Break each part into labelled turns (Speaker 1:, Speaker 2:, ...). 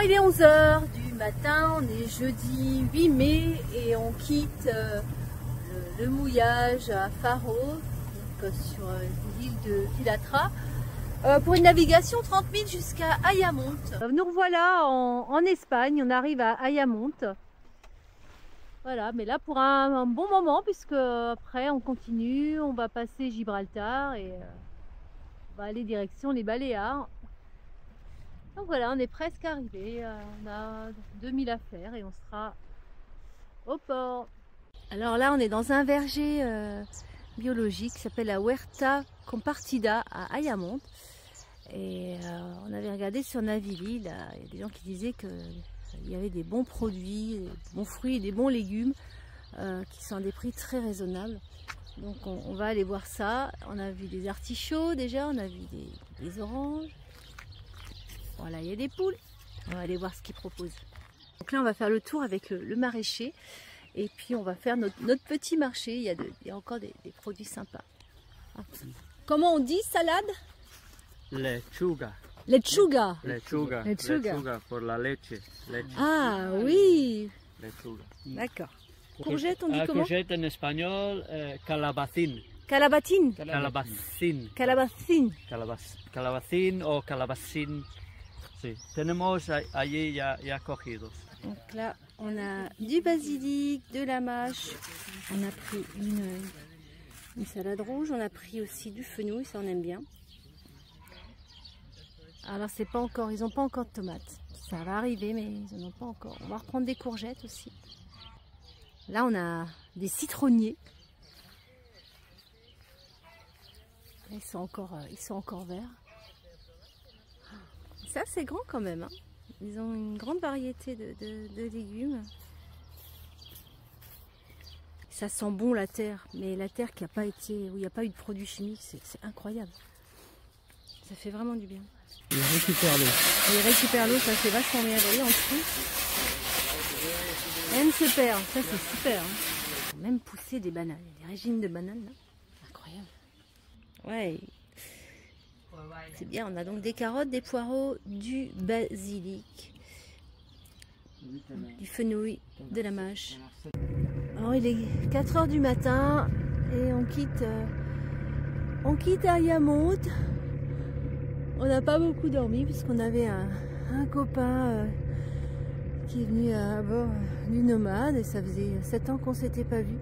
Speaker 1: il est 11 h du matin, on est jeudi 8 mai et on quitte le mouillage à Faro, donc, sur l'île de Filatra, pour une navigation 30 000 jusqu'à Ayamonte. Nous revoilà en Espagne, on arrive à Ayamonte. Voilà, mais là pour un bon moment, puisque après on continue, on va passer Gibraltar et on va aller direction les Baléares. Donc voilà, on est presque arrivé, on a 2000 à faire et on sera au port. Alors là, on est dans un verger biologique qui s'appelle la Huerta Compartida à Ayamonte. Et on avait regardé sur Navili, là, il y a des gens qui disaient qu'il y avait des bons produits, des bons fruits et des bons légumes qui sont à des prix très raisonnables. Donc on va aller voir ça. On a vu des artichauts déjà, on a vu des oranges. Voilà, il y a des poules. On va aller voir ce qu'ils proposent. Donc là, on va faire le tour avec le maraîcher. Et puis, on va faire notre petit marché. Il y a encore des produits sympas. Ah. Comment on dit salade?
Speaker 2: Lechuga.
Speaker 1: Lechuga.
Speaker 2: Lechuga. Lechuga pour la leche.
Speaker 1: Ah oui.
Speaker 2: Lechuga.
Speaker 1: D'accord. Courgette, on dit comment?
Speaker 2: Courgette en espagnol, calabacín.
Speaker 1: Calabatine.
Speaker 2: Calabacín.
Speaker 1: Calabacine.
Speaker 2: Calabacín o calabacín. Sí. Tenemos allí ya cogidos.
Speaker 1: Donc là, on a du basilic, de la mâche. On a pris une salade rouge. On a pris aussi du fenouil, ça on aime bien. Alors c'est pas encore, ils n'ont pas encore de tomates. Ça va arriver, mais ils n'en ont pas encore. On va reprendre des courgettes aussi. Là, on a des citronniers. Ils sont encore verts. C'est assez grand quand même, hein. Ils ont une grande variété de légumes. Ça sent bon la terre, mais la terre qui n'a pas été, où il n'y a pas eu de produits chimiques, c'est incroyable. Ça fait vraiment du bien.
Speaker 2: Ils récupèrent l'eau.
Speaker 1: Ils récupèrent l'eau, ça fait vachement bien. Vous voyez en dessous, rien ne se perd, ça c'est super. Hein. Même pousser des bananes, il y a des régimes de bananes là. Incroyable. Ouais. C'est bien, on a donc des carottes, des poireaux, du basilic, du fenouil, de la mâche. Alors il est 4 h du matin et on quitte Ayamonte. On n'a pas beaucoup dormi puisqu'on avait un copain qui est venu à bord du Nomade et ça faisait 7 ans qu'on ne s'était pas vu.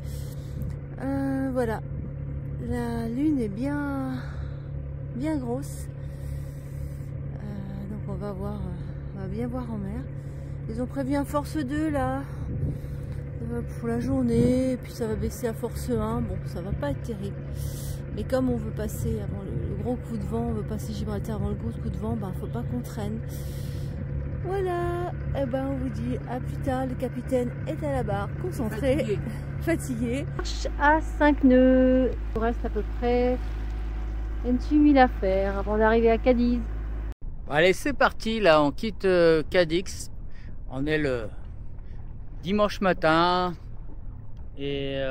Speaker 1: Voilà, la lune est bien grosse. Donc on va bien voir en mer. Ils ont prévu un force 2 là pour la journée, et puis ça va baisser à force 1. Bon, ça va pas être terrible. Mais comme on veut passer avant le gros coup de vent, on veut passer Gibraltar avant le gros coup de vent, ben faut pas qu'on traîne. Voilà, et ben on vous dit à plus tard. Le capitaine est à la barre, concentré, fatigué. À 5 nœuds, il reste à peu près 28 000 à faire avant d'arriver à Cadiz.
Speaker 3: Allez, c'est parti, là on quitte Cadix. On est le dimanche matin et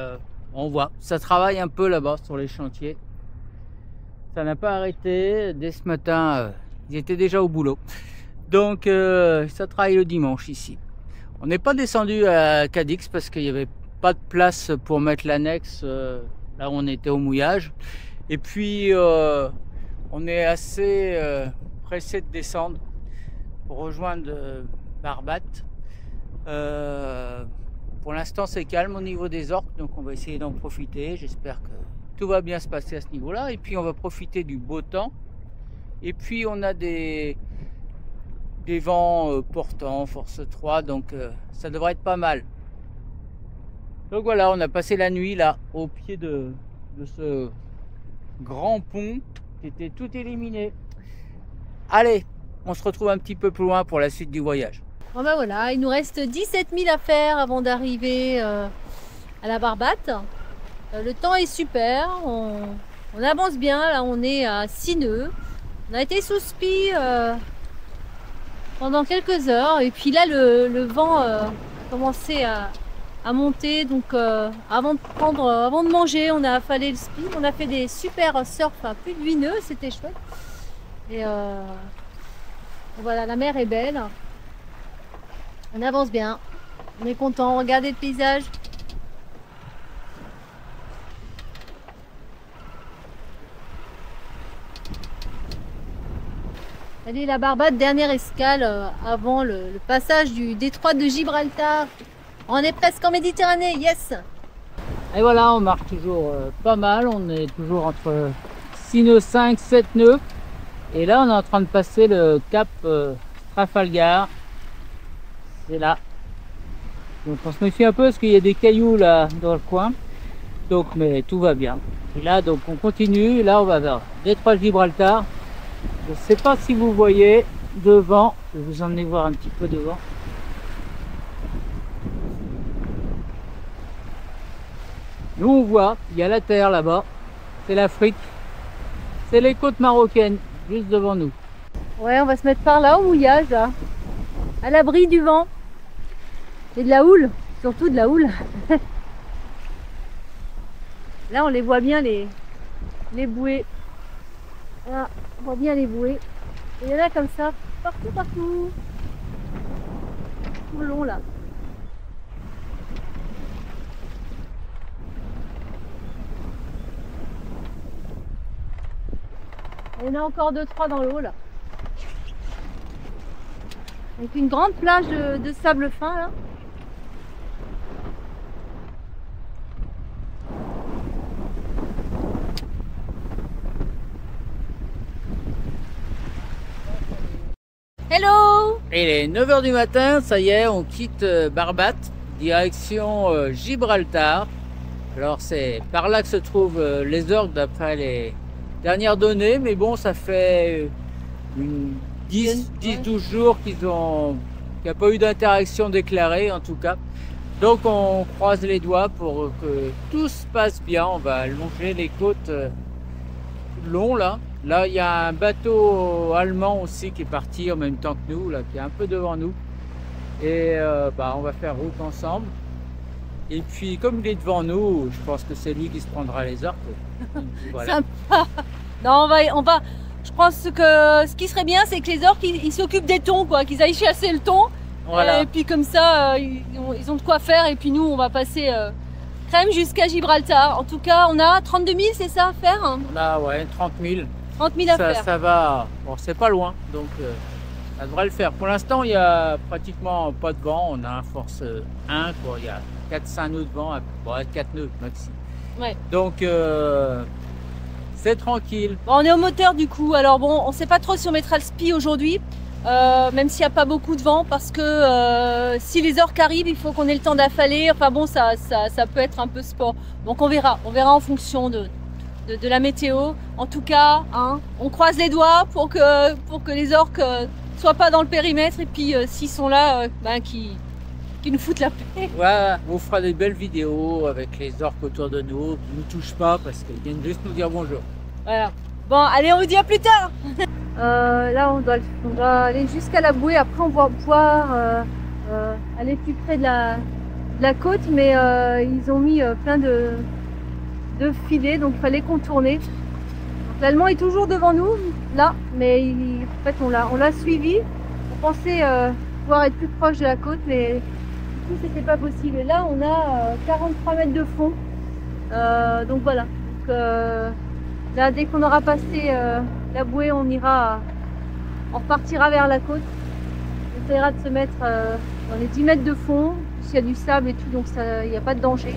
Speaker 3: on voit, ça travaille un peu là-bas sur les chantiers. Ça n'a pas arrêté, dès ce matin ils étaient déjà au boulot. Donc ça travaille le dimanche ici. On n'est pas descendu à Cadix parce qu'il n'y avait pas de place pour mettre l'annexe là où on était au mouillage. Et puis on est assez pressé de descendre pour rejoindre Barbate. Pour l'instant c'est calme au niveau des orques, donc on va essayer d'en profiter. J'espère que tout va bien se passer à ce niveau là, et puis on va profiter du beau temps, et puis on a des vents portants, force 3, donc ça devrait être pas mal. Donc voilà, on a passé la nuit là au pied de ce grand pont qui était tout éliminé. Allez, on se retrouve un petit peu plus loin pour la suite du voyage.
Speaker 1: Bon ben voilà, il nous reste 17 000 à faire avant d'arriver à la Barbate. Le temps est super, on avance bien, là on est à 6 nœuds. On a été sous spi pendant quelques heures et puis là le vent a commencé à monter, donc avant de manger on a affalé le spi. On a fait des super surf à plus de 8 nœuds, c'était chouette. Et voilà, la mer est belle. On avance bien. On est content. Regardez le paysage. Allez, la Barbade, dernière escale avant le passage du détroit de Gibraltar. On est presque en Méditerranée, yes!
Speaker 3: Et voilà, on marche toujours pas mal. On est toujours entre 6 nœuds 5, 7 nœuds. Et là, on est en train de passer le cap Trafalgar. C'est là. Donc on se méfie un peu parce qu'il y a des cailloux là dans le coin. Donc, mais tout va bien. Et là, donc on continue. Là, on va vers détroit de Gibraltar. Je ne sais pas si vous voyez devant. Je vais vous emmener voir un petit peu devant. Nous on voit, il y a la terre là-bas, c'est l'Afrique, c'est les côtes marocaines, juste devant nous.
Speaker 1: Ouais, on va se mettre par là au mouillage, là, à l'abri du vent et de la houle, surtout de la houle. Là on les voit bien les bouées, là, on voit bien les bouées, et il y en a comme ça, partout, tout le long là. Il y en a encore 2-3 dans l'eau là. Avec une grande plage de sable fin là. Hello!
Speaker 3: Et il est 9 h du matin, ça y est, on quitte Barbate, direction Gibraltar. Alors c'est par là que se trouvent les orques d'après les dernières données, mais bon, ça fait 10-12 jours qu'il n'y a pas eu d'interaction déclarée en tout cas. Donc on croise les doigts pour que tout se passe bien. On va longer les côtes longs là. Là, il y a un bateau allemand aussi qui est parti en même temps que nous, là, qui est un peu devant nous. Et on va faire route ensemble. Et puis, comme il est devant nous, je pense que c'est lui qui se prendra les orques. Voilà.
Speaker 1: Sympa. Non, on va. Je pense que ce qui serait bien, c'est que les orques ils s'occupent des thons, quoi, qu'ils aillent chasser le thon.
Speaker 3: Voilà.
Speaker 1: Et puis comme ça, ils ont de quoi faire. Et puis nous, on va passer crème jusqu'à Gibraltar. En tout cas, on a 32 000, c'est ça à faire hein?
Speaker 3: On a ouais, 30 000.
Speaker 1: 30 000 à faire.
Speaker 3: Ça va. Bon, c'est pas loin, donc ça devrait le faire. Pour l'instant, il n'y a pratiquement pas de vent. On a un force 1, quoi. Il y a 4-5 nœuds de vent, 4 nœuds maxi.
Speaker 1: Ouais.
Speaker 3: Donc c'est tranquille.
Speaker 1: Bon, on est au moteur du coup. Alors bon, on sait pas trop si on mettra le spi aujourd'hui, même s'il n'y a pas beaucoup de vent, parce que si les orques arrivent, il faut qu'on ait le temps d'affaler. Enfin bon, ça peut être un peu sport. Donc on verra en fonction de la météo. En tout cas, hein, on croise les doigts pour que les orques soient pas dans le périmètre et puis s'ils sont là, qui nous foutent la paix.
Speaker 3: Ouais, on fera des belles vidéos avec les orques autour de nous, qui ne nous touchent pas parce qu'ils viennent juste nous dire bonjour.
Speaker 1: Voilà. Bon, allez, on vous dit à plus tard. Là, on doit aller jusqu'à la bouée. Après, on va pouvoir aller plus près de la côte, mais ils ont mis plein de filets, donc il fallait contourner. L'Allemand est toujours devant nous, là, mais en fait, on l'a suivi. On pensait pouvoir être plus proche de la côte, mais du coup, c'était pas possible. Et là, on a 43 mètres de fond. Donc voilà. Donc, là, dès qu'on aura passé la bouée, on repartira vers la côte. On essaiera de se mettre dans les 10 mètres de fond, s'il y a du sable et tout, donc il n'y a pas de danger.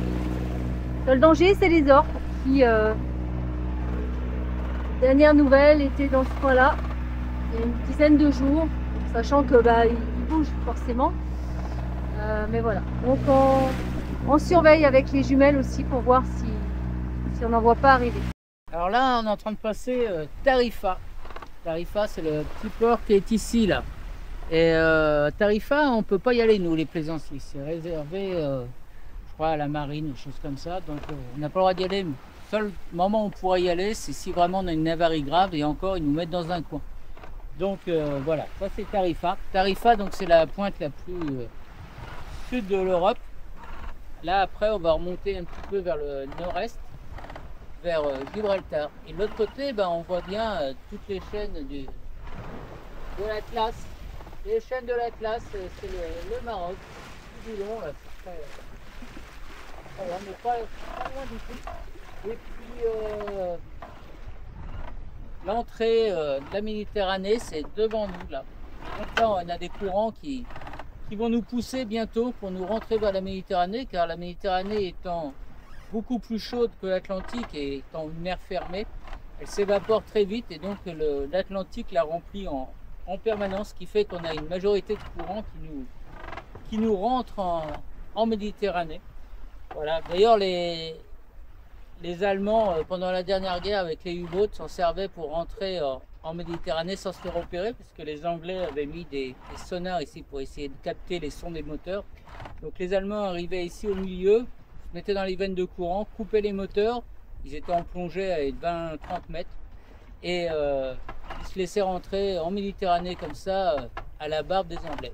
Speaker 1: Le danger, c'est les orques qui, dernière nouvelle, étaient dans ce coin-là, il y a une dizaine de jours, sachant que ils bougent forcément. Mais voilà. Donc on surveille avec les jumelles aussi pour voir si on n'en voit pas arriver.
Speaker 3: Alors là, on est en train de passer Tarifa. Tarifa, c'est le petit port qui est ici, là. Et Tarifa, on ne peut pas y aller, nous, les plaisanciers. C'est réservé, je crois, à la marine, des choses comme ça. Donc, on n'a pas le droit d'y aller. Le seul moment où on pourra y aller, c'est si vraiment on a une avarie grave. Et encore, ils nous mettent dans un coin. Donc, voilà. Ça, c'est Tarifa. Tarifa, donc, c'est la pointe la plus sud de l'Europe. Là, après, on va remonter un petit peu vers le nord-est, vers Gibraltar. Et de l'autre côté, on voit bien toutes les chaînes de l'Atlas Les chaînes de l'Atlas, c'est le Maroc, tout du long, là, c'est très... Voilà, mais pas loin du tout. Et puis, l'entrée de la Méditerranée, c'est devant nous, là. Donc là, on a des courants qui vont nous pousser bientôt pour nous rentrer vers la Méditerranée, car la Méditerranée étant beaucoup plus chaude que l'Atlantique et étant une mer fermée, elle s'évapore très vite et donc l'Atlantique la remplit en permanence, ce qui fait qu'on a une majorité de courants qui nous rentrent en Méditerranée. Voilà. D'ailleurs, les Allemands, pendant la dernière guerre avec les U-boats, s'en servaient pour rentrer en Méditerranée sans se faire repérer, parce que les Anglais avaient mis des sonars ici pour essayer de capter les sons des moteurs. Donc les Allemands arrivaient ici au milieu, se mettaient dans les veines de courant, coupaient les moteurs, ils étaient en plongée à 20-30 mètres, et ils se laissaient rentrer en Méditerranée comme ça, à la barbe des Anglais.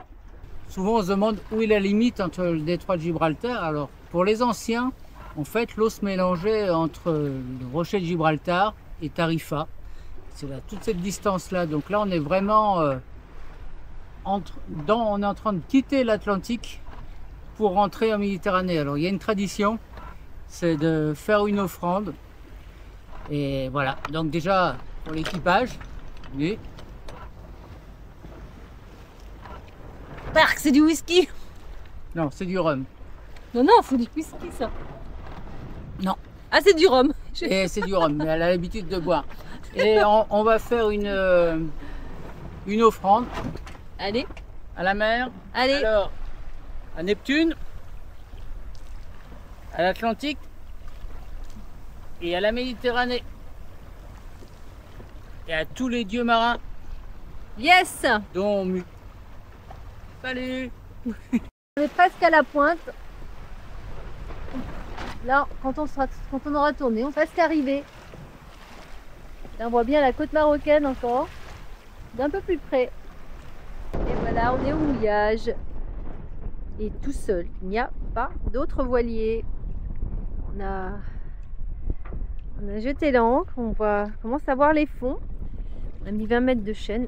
Speaker 3: Souvent on se demande où est la limite entre le détroit de Gibraltar. Alors pour les anciens, en fait l'eau se mélangeait entre le rocher de Gibraltar et Tarifa. C'est là, toute cette distance-là. Donc là, on est vraiment on est en train de quitter l'Atlantique pour rentrer en Méditerranée. Alors, il y a une tradition, c'est de faire une offrande. Et voilà. Donc déjà, pour l'équipage, oui.
Speaker 1: Bark, c'est du whisky.
Speaker 3: Non, c'est du rhum.
Speaker 1: Non, non, faut du whisky, ça.
Speaker 3: Non.
Speaker 1: Ah, c'est du rhum.
Speaker 3: Et c'est du rhum, mais elle a l'habitude de boire. Et on va faire une offrande.
Speaker 1: Allez.
Speaker 3: À la mer.
Speaker 1: Allez.
Speaker 3: Alors, à Neptune, à l'Atlantique et à la Méditerranée. Et à tous les dieux marins.
Speaker 1: Yes.
Speaker 3: Dont Mu. Salut.
Speaker 1: On est presque à la pointe. Là, quand on aura tourné, on est presque arrivé. Là, on voit bien la côte marocaine encore, d'un peu plus près. Et voilà, on est au mouillage. Et tout seul, il n'y a pas d'autres voiliers. On a jeté l'ancre, on commence à voir les fonds. On a mis 20 mètres de chaîne.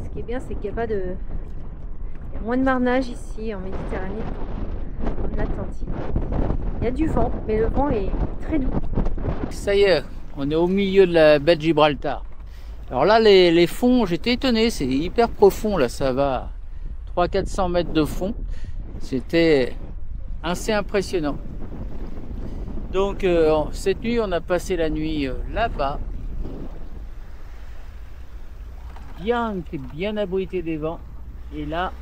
Speaker 1: Ce qui est bien, c'est qu'il n'y a pas de... Il y a moins de marnage ici en Méditerranée qu'en Atlantique. Il y a du vent, mais le vent est très doux.
Speaker 3: Ça y est, on est au milieu de la baie de Gibraltar. Alors là, les fonds, j'étais étonné, c'est hyper profond, là, ça va 300-400 mètres de fond. C'était assez impressionnant. Donc, cette nuit, on a passé la nuit là-bas. Bien abrité des vents. Et là,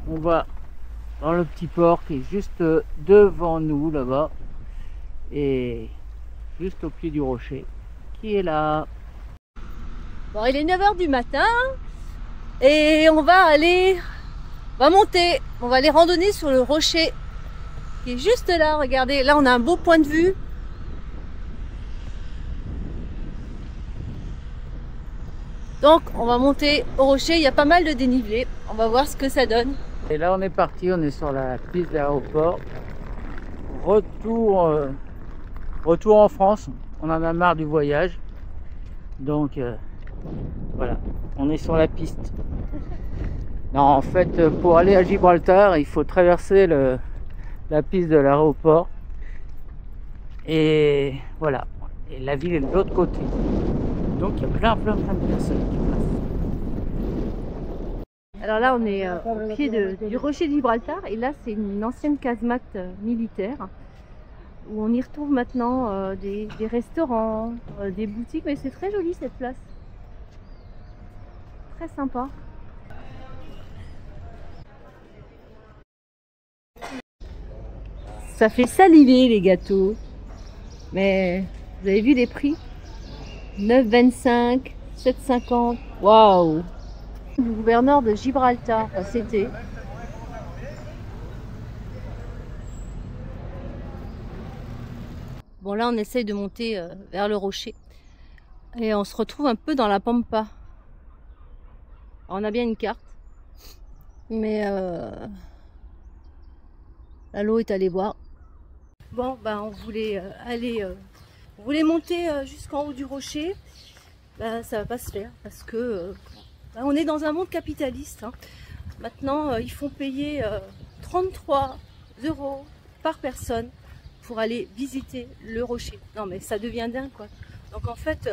Speaker 3: on va dans le petit port qui est juste devant nous là-bas et juste au pied du rocher qui est là.
Speaker 1: Bon, il est 9 h du matin et on va monter, on va aller randonner sur le rocher qui est juste là. Regardez, là on a un beau point de vue. Donc on va monter au rocher, il y a pas mal de dénivelé, on va voir ce que ça donne.
Speaker 3: Et là on est parti, on est sur la piste d'aéroport. Retour en France, on en a marre du voyage. Donc voilà, on est sur la piste. Non, en fait, pour aller à Gibraltar, il faut traverser la piste de l'aéroport. Et voilà, et la ville est de l'autre côté. Donc il y a plein de personnes qui passent.
Speaker 1: Alors là, on est au pied du rocher de Gibraltar et là, c'est une ancienne casemate militaire où on y retrouve maintenant des restaurants, des boutiques, mais c'est très joli cette place. Très sympa. Ça fait saliver les gâteaux, mais vous avez vu les prix? 9,25, 7,50. Waouh! Le gouverneur de Gibraltar, c'était. Bon, là on essaye de monter vers le rocher et on se retrouve un peu dans la pampa. Alors, on a bien une carte, mais l'eau est allée voir. Bon, ben on voulait monter jusqu'en haut du rocher. bah, ça va pas se faire parce que bah, on est dans un monde capitaliste. Hein. Maintenant, ils font payer 33 € par personne pour aller visiter le rocher. Non mais ça devient dingue quoi. Donc en fait,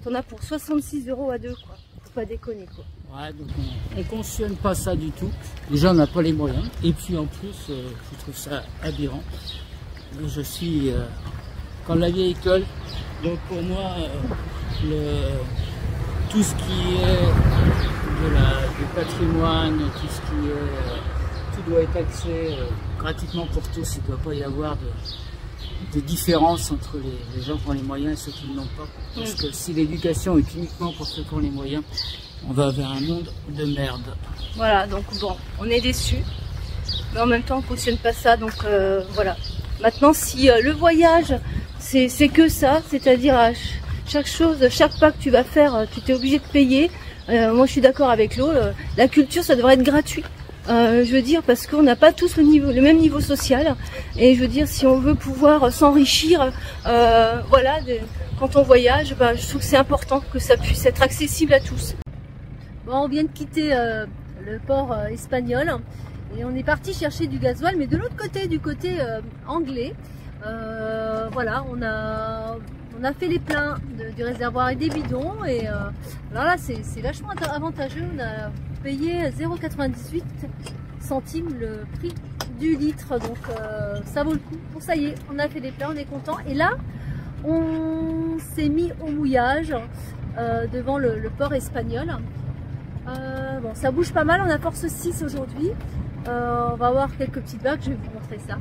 Speaker 1: t'en as pour 66 € à deux quoi. Faut pas déconner quoi.
Speaker 3: Ouais, donc on cautionne pas ça du tout. Déjà, on n'a pas les moyens. Et puis en plus, je trouve ça aberrant. Je suis quand la vieille école. Donc pour moi, tout ce qui est du patrimoine, tout ce qui est, tout doit être accès gratuitement pour tous. Il ne doit pas y avoir de différence entre les gens qui ont les moyens et ceux qui n'en ont pas. Parce que si l'éducation est uniquement pour ceux qui ont les moyens, on va vers un monde de merde.
Speaker 1: Voilà, donc bon, on est déçus. Mais en même temps, on ne cautionne pas ça. Donc voilà. Maintenant, si le voyage, c'est que ça, c'est-à-dire à chaque chose, chaque pas que tu vas faire, tu t'es obligé de payer. Moi, je suis d'accord avec l'eau. La culture, ça devrait être gratuit. Je veux dire, parce qu'on n'a pas tous le même niveau social. Et je veux dire, si on veut pouvoir s'enrichir, voilà, quand on voyage, bah, je trouve que c'est important que ça puisse être accessible à tous. Bon, on vient de quitter le port espagnol et on est parti chercher du gasoil, mais de l'autre côté, du côté anglais. Voilà, on a fait les pleins du réservoir et des bidons et alors là c'est vachement avantageux. On a payé 0,98 centimes le prix du litre, donc ça vaut le coup. Bon, ça y est, on a fait les pleins, on est content. Et là on s'est mis au mouillage devant le port espagnol. Bon, ça bouge pas mal, on a force 6 aujourd'hui. On va avoir quelques petites vagues, je vais vous montrer ça.